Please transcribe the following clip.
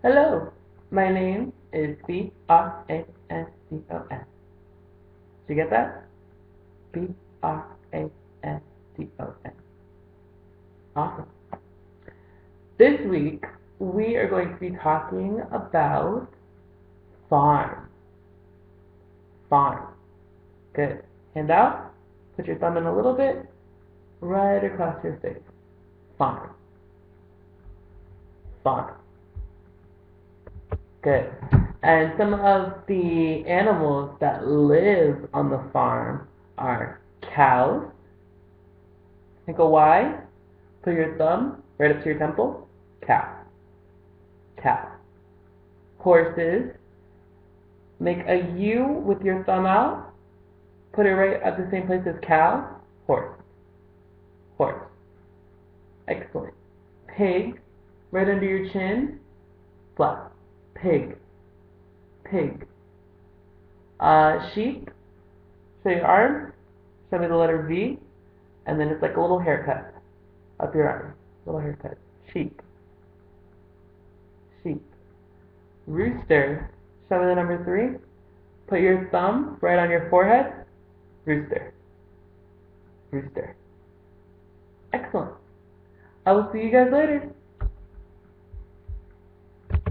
Hello, my name is Brandon. Did you get that? Brandon. Awesome. This week, we are going to be talking about farm. Farm. Good. Hand out. Put your thumb in a little bit. Right across your face. Farm. Farm. Good. And some of the animals that live on the farm are cows. Think of Y. Put your thumb right up to your temple. Cow. Cow. Horses. Make a U with your thumb out. Put it right at the same place as cow. Horse. Horse. Excellent. Pig. Right under your chin. Flat. Pig. Pig. Sheep. Show your arm. Show me the letter V. And then it's like a little haircut up your arm. Little haircut. Sheep. Sheep. Rooster. Show me the number 3. Put your thumb right on your forehead. Rooster. Rooster. Excellent. I will see you guys later.